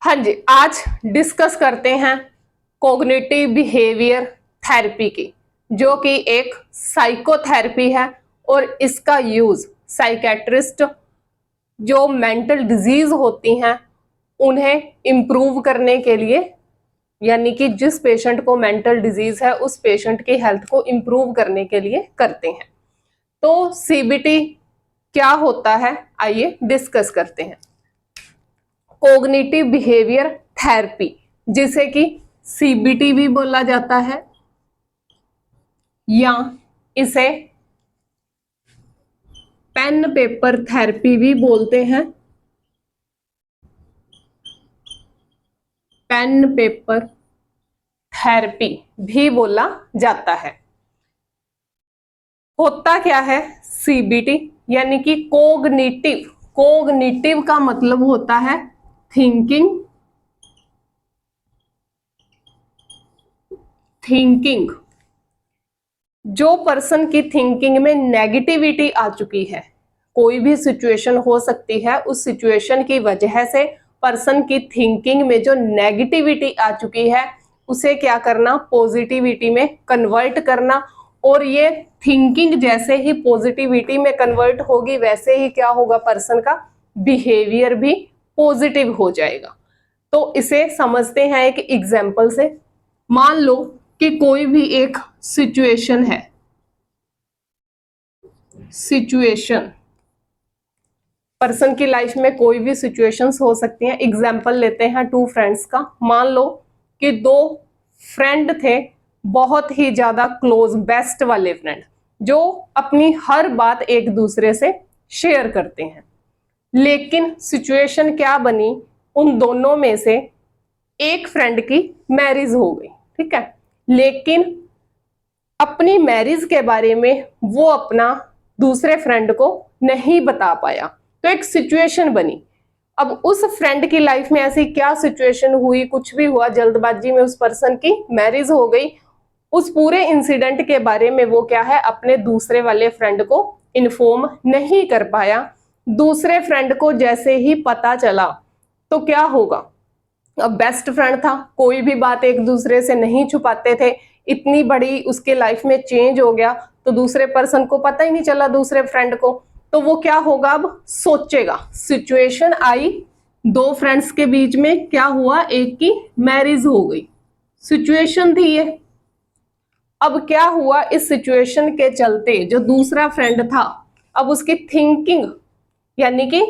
हाँ जी, आज डिस्कस करते हैं कॉग्निटिव बिहेवियर थेरेपी की, जो कि एक साइकोथेरेपी है और इसका यूज साइकेट्रिस्ट जो मेंटल डिजीज होती हैं उन्हें इम्प्रूव करने के लिए, यानी कि जिस पेशेंट को मेंटल डिजीज है उस पेशेंट की हेल्थ को इम्प्रूव करने के लिए करते हैं। तो सीबीटी क्या होता है, आइए डिस्कस करते हैं। कॉग्निटिव बिहेवियर थेरेपी, जिसे कि सीबीटी भी बोला जाता है या इसे पेन पेपर थेरेपी भी बोलते हैं। पेन पेपर थेरेपी भी बोला जाता है। होता क्या है सीबीटी, यानी कि कोग्निटिव। कोग्निटिव का मतलब होता है थिंकिंग। जो पर्सन की थिंकिंग में नेगेटिविटी आ चुकी है, कोई भी सिचुएशन हो सकती है, उस सिचुएशन की वजह से पर्सन की थिंकिंग में जो नेगेटिविटी आ चुकी है उसे क्या करना, पॉजिटिविटी में कन्वर्ट करना। और ये थिंकिंग जैसे ही पॉजिटिविटी में कन्वर्ट होगी वैसे ही क्या होगा, पर्सन का बिहेवियर भी पॉजिटिव हो जाएगा। तो इसे समझते हैं एक एग्जाम्पल से। मान लो कि कोई भी एक सिचुएशन है, सिचुएशन पर्सन की लाइफ में कोई भी सिचुएशंस हो सकती हैं। एग्जाम्पल लेते हैं टू फ्रेंड्स का। मान लो कि दो फ्रेंड थे, बहुत ही ज्यादा क्लोज, बेस्ट वाले फ्रेंड, जो अपनी हर बात एक दूसरे से शेयर करते हैं। लेकिन सिचुएशन क्या बनी, उन दोनों में से एक फ्रेंड की मैरिज हो गई, ठीक है। लेकिन अपनी मैरिज के बारे में वो अपना दूसरे फ्रेंड को नहीं बता पाया, तो एक सिचुएशन बनी। अब उस फ्रेंड की लाइफ में ऐसी क्या सिचुएशन हुई, कुछ भी हुआ, जल्दबाजी में उस पर्सन की मैरिज हो गई। उस पूरे इंसिडेंट के बारे में वो क्या है, अपने दूसरे वाले फ्रेंड को इन्फॉर्म नहीं कर पाया। दूसरे फ्रेंड को जैसे ही पता चला तो क्या होगा, अब बेस्ट फ्रेंड था, कोई भी बात एक दूसरे से नहीं छुपाते थे, इतनी बड़ी उसके लाइफ में चेंज हो गया तो दूसरे पर्सन को पता ही नहीं चला, दूसरे फ्रेंड को। तो वो क्या होगा, अब सोचेगा, सिचुएशन आई, दो फ्रेंड्स के बीच में क्या हुआ, एक की मैरिज हो गई, सिचुएशन थी ये। अब क्या हुआ, इस सिचुएशन के चलते जो दूसरा फ्रेंड था, अब उसकी थिंकिंग, यानी कि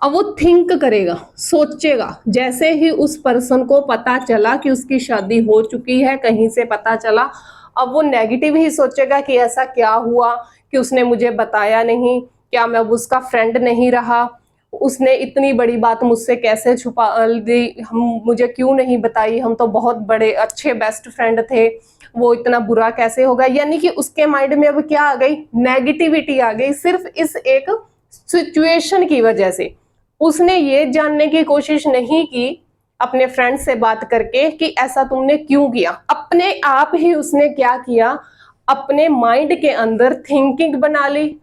अब वो थिंक करेगा, सोचेगा। जैसे ही उस पर्सन को पता चला कि उसकी शादी हो चुकी है, कहीं से पता चला, अब वो नेगेटिव ही सोचेगा कि ऐसा क्या हुआ कि उसने मुझे बताया नहीं, क्या मैं अब उसका फ्रेंड नहीं रहा, उसने इतनी बड़ी बात मुझसे कैसे छुपा दी, हम मुझे क्यों नहीं बताई, हम तो बहुत बड़े अच्छे बेस्ट फ्रेंड थे, वो इतना बुरा कैसे होगा। यानी कि उसके माइंड में अब क्या आ गई, नेगेटिविटी आ गई, सिर्फ इस एक सिचुएशन की वजह से। उसने ये जानने की कोशिश नहीं की अपने फ्रेंड से बात करके कि ऐसा तुमने क्यों किया, अपने आप ही उसने क्या किया, अपने माइंड के अंदर थिंकिंग बना ली।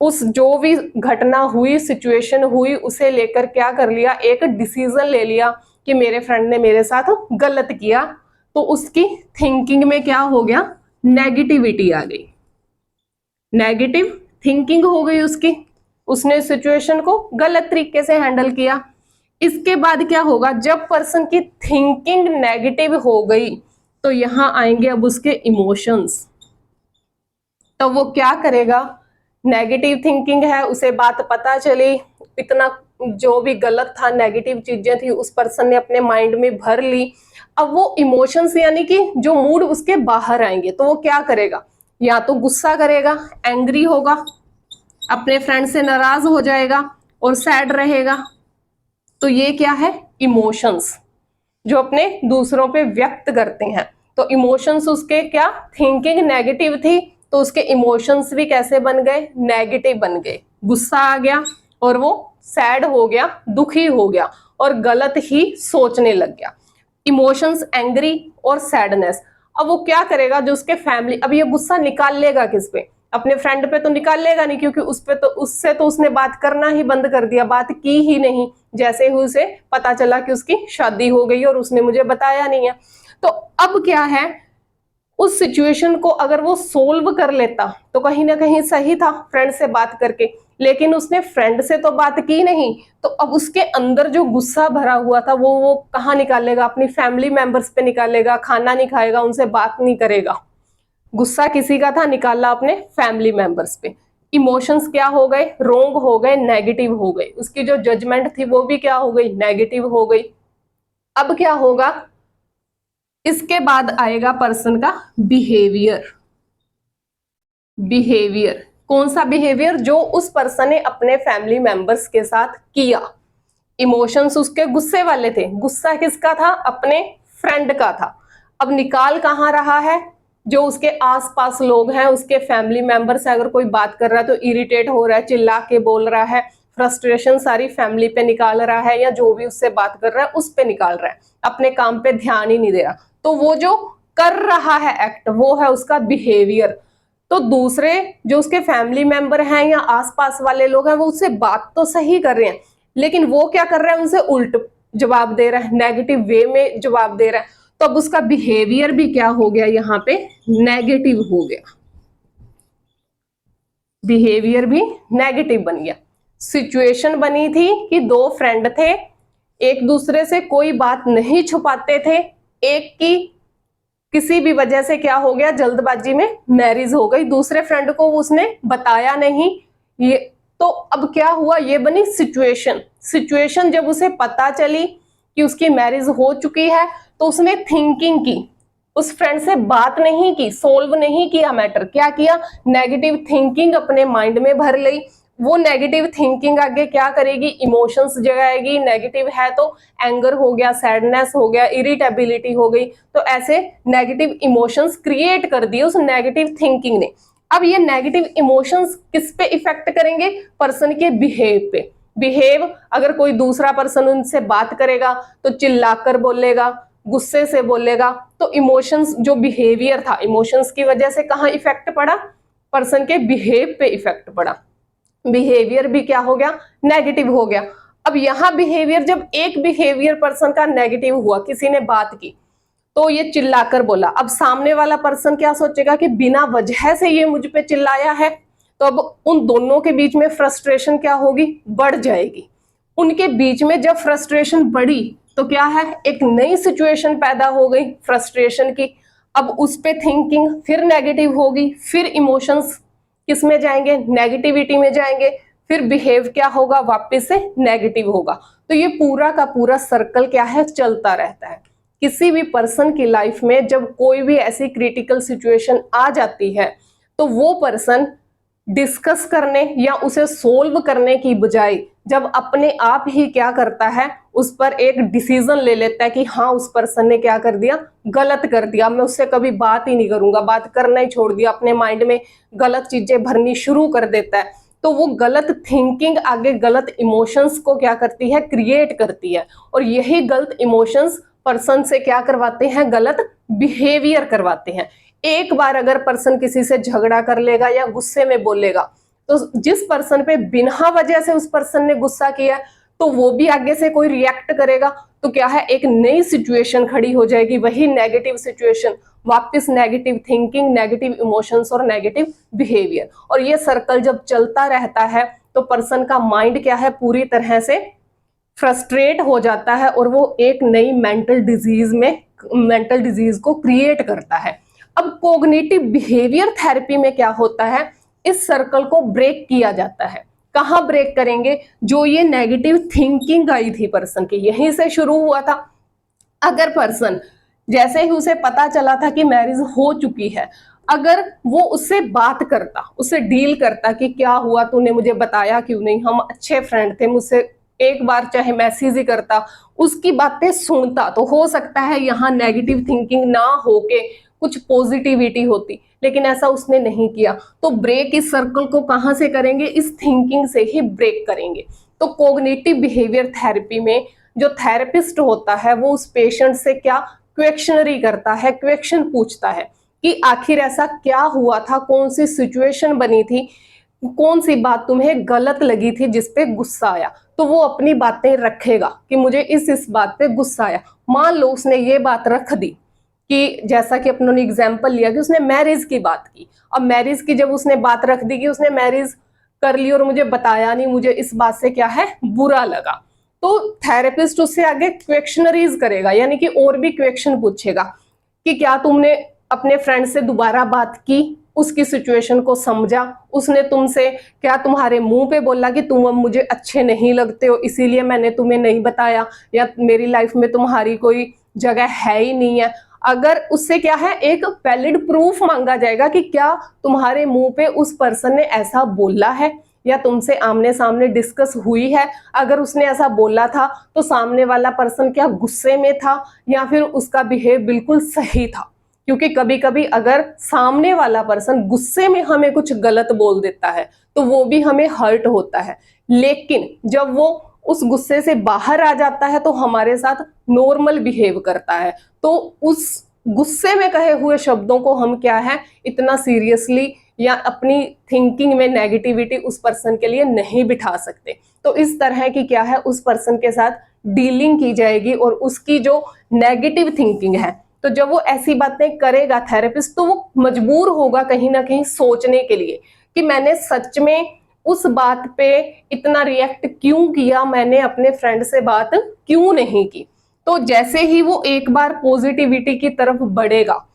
उस जो भी घटना हुई, सिचुएशन हुई, उसे लेकर क्या कर लिया, एक डिसीजन ले लिया कि मेरे फ्रेंड ने मेरे साथ गलत किया। तो उसकी थिंकिंग में क्या हो गया, नेगेटिविटी आ गई, नेगेटिव थिंकिंग हो गई उसकी, उसने सिचुएशन को गलत तरीके से हैंडल किया। इसके बाद क्या होगा, जब पर्सन की थिंकिंग नेगेटिव हो गई तो यहां आएंगे अब उसके इमोशंस। तो वो क्या करेगा, नेगेटिव थिंकिंग है, उसे बात पता चली, इतना जो भी गलत था, नेगेटिव चीजें थी उस पर्सन ने अपने माइंड में भर ली। अब वो इमोशंस, यानी कि जो मूड उसके बाहर आएंगे, तो वो क्या करेगा, या तो गुस्सा करेगा, एंग्री होगा, अपने फ्रेंड से नाराज हो जाएगा और सैड रहेगा। तो ये क्या है, इमोशंस जो अपने दूसरों पे व्यक्त करते हैं। तो इमोशंस उसके क्या, थिंकिंग नेगेटिव थी तो उसके इमोशंस भी कैसे बन गए, नेगेटिव बन गए। गुस्सा आ गया और वो सैड हो गया, दुखी हो गया और गलत ही सोचने लग गया। इमोशंस एंग्री और सैडनेस। अब वो क्या करेगा, जो उसके फैमिली, अब ये गुस्सा निकाल लेगा किस पे, अपने फ्रेंड पे तो निकाल लेगा नहीं, क्योंकि उससे तो उसने बात करना ही बंद कर दिया, बात की ही नहीं, जैसे ही उसे पता चला कि उसकी शादी हो गई और उसने मुझे बताया नहीं है। तो अब क्या है, उस सिचुएशन को अगर वो सोल्व कर लेता तो कहीं ना कहीं सही था फ्रेंड से बात करके, लेकिन उसने फ्रेंड से तो बात की नहीं, तो अब उसके अंदर जो गुस्सा भरा हुआ था वो कहाँ निकालेगा, अपनी फैमिली मेंबर्स पे निकालेगा, खाना नहीं खाएगा, उनसे बात नहीं करेगा। गुस्सा किसी का था, निकाला अपने फैमिली मेंबर्स पे। इमोशंस क्या हो गए, रोंग हो गए, नेगेटिव हो गए, उसकी जो जजमेंट थी वो भी क्या हो गई, नेगेटिव हो गई। अब क्या होगा, इसके बाद आएगा पर्सन का बिहेवियर। बिहेवियर कौन सा बिहेवियर, जो उस पर्सन ने अपने फैमिली मेंबर्स के साथ किया। इमोशंस उसके गुस्से वाले थे, गुस्सा किसका था, अपने फ्रेंड का था। अब निकाल कहाँ रहा है, जो उसके आसपास लोग हैं, उसके फैमिली मेंबर्स है, अगर कोई बात कर रहा है तो इरिटेट हो रहा है, चिल्ला के बोल रहा है, फ्रस्ट्रेशन सारी फैमिली पे निकाल रहा है, या जो भी उससे बात कर रहा है उस पे निकाल रहा है, अपने काम पे ध्यान ही नहीं दे रहा। तो वो जो कर रहा है एक्ट, वो है उसका बिहेवियर। तो दूसरे जो उसके फैमिली मेंबर हैं या आसपास वाले लोग हैं, वो उससे बात तो सही कर रहे हैं, लेकिन वो क्या कर रहा है, उनसे उल्ट जवाब दे रहा है, नेगेटिव वे में जवाब दे रहा है। तो अब उसका बिहेवियर भी क्या हो गया, यहाँ पे नेगेटिव हो गया, बिहेवियर भी नेगेटिव बन गया। सिचुएशन बनी थी कि दो फ्रेंड थे, एक दूसरे से कोई बात नहीं छुपाते थे, एक की किसी भी वजह से क्या हो गया, जल्दबाजी में मैरिज हो गई, दूसरे फ्रेंड को उसने बताया नहीं। ये तो अब क्या हुआ, ये बनी सिचुएशन। सिचुएशन जब उसे पता चली कि उसकी मैरिज हो चुकी है, तो उसने थिंकिंग की, उस फ्रेंड से बात नहीं की, सोल्व नहीं किया मैटर, क्या किया, नेगेटिव थिंकिंग अपने माइंड में भर ली। वो नेगेटिव थिंकिंग आगे क्या करेगी, इमोशंस जगाएगी, नेगेटिव है तो एंगर हो गया, सैडनेस हो गया, इरिटेबिलिटी हो गई, तो ऐसे नेगेटिव इमोशंस क्रिएट कर दिए उस नेगेटिव थिंकिंग ने। अब ये नेगेटिव इमोशंस किस पे इफेक्ट करेंगे, पर्सन के बिहेव पे। बिहेव, अगर कोई दूसरा पर्सन उनसे बात करेगा तो चिल्लाकर बोलेगा, गुस्से से बोलेगा, तो इमोशंस जो बिहेवियर था, इमोशंस की वजह से कहाँ इफेक्ट पड़ा, पर्सन के बिहेव पे इफेक्ट पड़ा। बिहेवियर भी क्या हो गया, नेगेटिव हो गया। अब यहां बिहेवियर, जब एक बिहेवियर पर्सन का नेगेटिव हुआ, किसी ने बात की तो ये चिल्लाकर बोला, अब सामने वाला पर्सन क्या सोचेगा कि बिना वजह से ये मुझ पे चिल्लाया है, तो अब उन दोनों के बीच में फ्रस्ट्रेशन क्या होगी, बढ़ जाएगी। उनके बीच में जब फ्रस्ट्रेशन बढ़ी तो क्या है, एक नई सिचुएशन पैदा हो गई फ्रस्ट्रेशन की। अब उस पे थिंकिंग फिर नेगेटिव होगी, फिर इमोशंस किस में जाएंगे, नेगेटिविटी में जाएंगे, फिर बिहेव क्या होगा, वापस से नेगेटिव होगा। तो ये पूरा का पूरा सर्कल क्या है, चलता रहता है। किसी भी पर्सन की लाइफ में जब कोई भी ऐसी क्रिटिकल सिचुएशन आ जाती है, तो वो पर्सन डिस्कस करने या उसे सोल्व करने की बजाय जब अपने आप ही क्या करता है, उस पर एक डिसीजन ले लेता है कि हाँ उस पर्सन ने क्या कर दिया, गलत कर दिया, मैं उससे कभी बात ही नहीं करूंगा, बात करना ही छोड़ दिया, अपने माइंड में गलत चीजें भरनी शुरू कर देता है, तो वो गलत थिंकिंग आगे गलत इमोशंस को क्या करती है, क्रिएट करती है। और यही गलत इमोशंस पर्सन से क्या करवाते हैं, गलत बिहेवियर करवाते हैं। एक बार अगर पर्सन किसी से झगड़ा कर लेगा या गुस्से में बोलेगा, तो जिस पर्सन पे बिना वजह से उस पर्सन ने गुस्सा किया, तो वो भी आगे से कोई रिएक्ट करेगा, तो क्या है, एक नई सिचुएशन खड़ी हो जाएगी, वही नेगेटिव सिचुएशन, वापस नेगेटिव थिंकिंग, नेगेटिव इमोशंस और नेगेटिव बिहेवियर। और ये सर्कल जब चलता रहता है तो पर्सन का माइंड क्या है, पूरी तरह से फ्रस्ट्रेट हो जाता है और वो एक नई मेंटल डिजीज को क्रिएट करता है। अब कोग्निटिव बिहेवियर थेरेपी में क्या होता है, इस सर्कल को ब्रेक किया जाता है। कहां ब्रेक करेंगे, जो ये नेगेटिव थिंकिंग आई थी पर्सन की, यहीं से शुरू हुआ था। अगर पर्सन जैसे ही उसे पता चला था कि मैरिज हो चुकी है, अगर वो उससे बात करता, उससे डील करता कि क्या हुआ, तूने मुझे बताया क्यों नहीं, हम अच्छे फ्रेंड थे, मुझसे एक बार चाहे मैसेज ही करता, उसकी बातें सुनता, तो हो सकता है यहाँ नेगेटिव थिंकिंग ना होके कुछ पॉजिटिविटी होती, लेकिन ऐसा उसने नहीं किया। तो ब्रेक इस सर्कल को कहां से करेंगे, इस थिंकिंग से ही ब्रेक करेंगे। तो कोग्निटिव बिहेवियर थेरेपी में जो थेरेपिस्ट होता है वो उस पेशेंट से क्या क्वेश्चनरी करता है, क्वेश्चन पूछता है कि आखिर ऐसा क्या हुआ था, कौन सी सिचुएशन बनी थी, कौन सी बात तुम्हें गलत लगी थी जिस पे गुस्सा आया। तो वो अपनी बातें रखेगा कि मुझे इस बात पे गुस्सा आया। मान लो उसने ये बात रख दी कि जैसा कि अपनों ने एग्जाम्पल लिया कि उसने मैरिज की बात की। अब मैरिज की जब उसने बात रख दी कि उसने मैरिज कर ली और मुझे बताया नहीं, मुझे इस बात से क्या है बुरा लगा, तो थेरेपिस्ट उससे आगे क्वेश्चनरीज करेगा, यानी कि और भी क्वेश्चन पूछेगा कि क्या तुमने अपने फ्रेंड से दोबारा बात की, उसकी सिचुएशन को समझा, उसने तुमसे क्या तुम्हारे मुंह पे बोला कि तुम अब मुझे अच्छे नहीं लगते हो इसीलिए मैंने तुम्हें नहीं बताया, या मेरी लाइफ में तुम्हारी कोई जगह है ही नहीं है। अगर उससे क्या है एक वैलिड प्रूफ मांगा जाएगा कि क्या तुम्हारे मुंह पे उस पर्सन ने ऐसा बोला है या तुमसे आमने सामने डिस्कस हुई है। अगर उसने ऐसा बोला था तो सामने वाला पर्सन क्या गुस्से में था या फिर उसका बिहेव बिल्कुल सही था, क्योंकि कभी कभी अगर सामने वाला पर्सन गुस्से में हमें कुछ गलत बोल देता है तो वो भी हमें हर्ट होता है, लेकिन जब वो उस गुस्से से बाहर आ जाता है तो हमारे साथ नॉर्मल बिहेव करता है, तो उस गुस्से में कहे हुए शब्दों को हम क्या है इतना सीरियसली या अपनी थिंकिंग में नेगेटिविटी उस पर्सन के लिए नहीं बिठा सकते। तो इस तरह की क्या है उस पर्सन के साथ डीलिंग की जाएगी और उसकी जो नेगेटिव थिंकिंग है, तो जब वो ऐसी बातें करेगा थेरेपिस्ट तो वो मजबूर होगा कहीं ना कहीं सोचने के लिए कि मैंने सच में उस बात पे इतना रिएक्ट क्यों किया, मैंने अपने फ्रेंड से बात क्यों नहीं की। तो जैसे ही वो एक बार पॉजिटिविटी की तरफ बढ़ेगा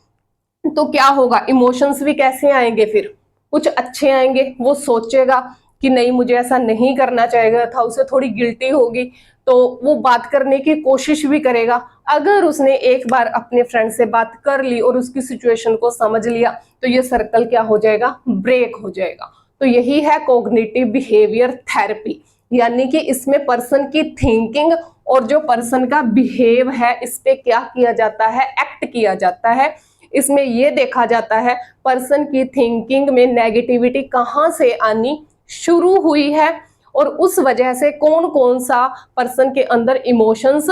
तो क्या होगा, इमोशंस भी कैसे आएंगे, फिर कुछ अच्छे आएंगे। वो सोचेगा कि नहीं मुझे ऐसा नहीं करना चाहिए था, उसे थोड़ी गिल्टी होगी तो वो बात करने की कोशिश भी करेगा। अगर उसने एक बार अपने फ्रेंड से बात कर ली और उसकी सिचुएशन को समझ लिया तो ये सर्कल क्या हो जाएगा, ब्रेक हो जाएगा। तो यही है कॉग्निटिव बिहेवियर थेरेपी, यानी कि इसमें पर्सन की थिंकिंग और जो पर्सन का बिहेव है इस पे क्या किया जाता है, एक्ट किया जाता है। इसमें यह देखा जाता है पर्सन की थिंकिंग में नेगेटिविटी कहाँ से आनी शुरू हुई है और उस वजह से कौन कौन सा पर्सन के अंदर इमोशंस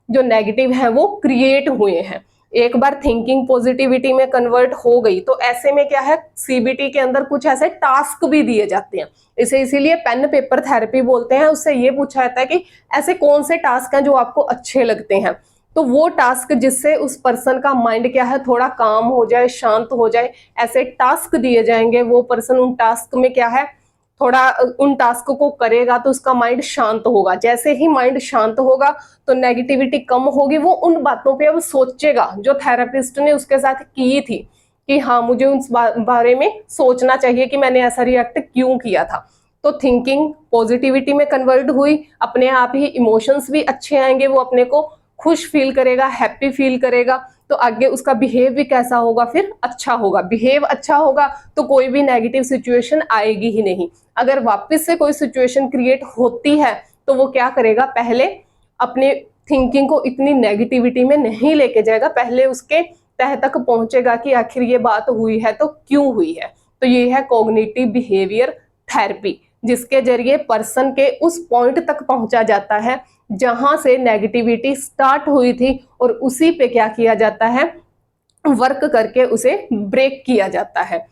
जो नेगेटिव है वो क्रिएट हुए हैं। एक बार थिंकिंग पॉजिटिविटी में कन्वर्ट हो गई तो ऐसे में क्या है सीबीटी के अंदर कुछ ऐसे टास्क भी दिए जाते हैं, इसे इसीलिए पेन पेपर थेरेपी बोलते हैं। उससे ये पूछा जाता है कि ऐसे कौन से टास्क हैं जो आपको अच्छे लगते हैं, तो वो टास्क जिससे उस पर्सन का माइंड क्या है थोड़ा काम हो जाए, शांत हो जाए, ऐसे टास्क दिए जाएंगे। वो पर्सन उन टास्क में क्या है थोड़ा उन टास्क को करेगा तो उसका माइंड शांत होगा। जैसे ही माइंड शांत होगा तो नेगेटिविटी कम होगी, वो उन बातों पे अब सोचेगा जो थेरेपिस्ट ने उसके साथ की थी कि हाँ मुझे उस बारे में सोचना चाहिए कि मैंने ऐसा रिएक्ट क्यों किया था। तो थिंकिंग पॉजिटिविटी में कन्वर्ट हुई, अपने आप ही इमोशंस भी अच्छे आएंगे, वो अपने को खुश फील करेगा, हैप्पी फील करेगा, तो आगे उसका बिहेव भी कैसा होगा, फिर अच्छा होगा। बिहेव अच्छा होगा तो कोई भी नेगेटिव सिचुएशन आएगी ही नहीं। अगर वापस से कोई सिचुएशन क्रिएट होती है तो वो क्या करेगा, पहले अपने थिंकिंग को इतनी नेगेटिविटी में नहीं लेके जाएगा, पहले उसके तह तक पहुंचेगा कि आखिर ये बात हुई है तो क्यों हुई है। तो ये है कॉग्निटिव बिहेवियर थेरेपी, जिसके जरिए पर्सन के उस पॉइंट तक पहुंचा जाता है जहां से नेगेटिविटी स्टार्ट हुई थी और उसी पे क्या किया जाता है, वर्क करके उसे ब्रेक किया जाता है।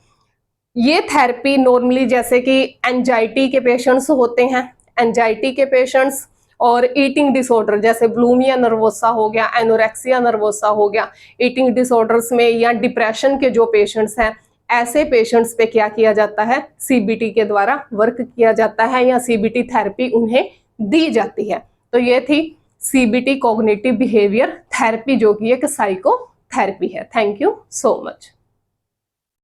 ये थेरेपी नॉर्मली जैसे कि एंजाइटी के पेशेंट्स होते हैं, एंजाइटी के पेशेंट्स और ईटिंग डिसऑर्डर जैसे बुलिमिया नर्वोसा हो गया, एनोरेक्सिया नर्वोसा हो गया, ईटिंग डिसऑर्डर्स में या डिप्रेशन के जो पेशेंट्स हैं, ऐसे पेशेंट्स पे क्या किया जाता है, सीबीटी के द्वारा वर्क किया जाता है या सीबीटी थेरेपी उन्हें दी जाती है। तो ये थी सीबीटी कॉग्निटिव बिहेवियर थेरेपी जो कि एक साइको थेरेपी है। Thank you so much.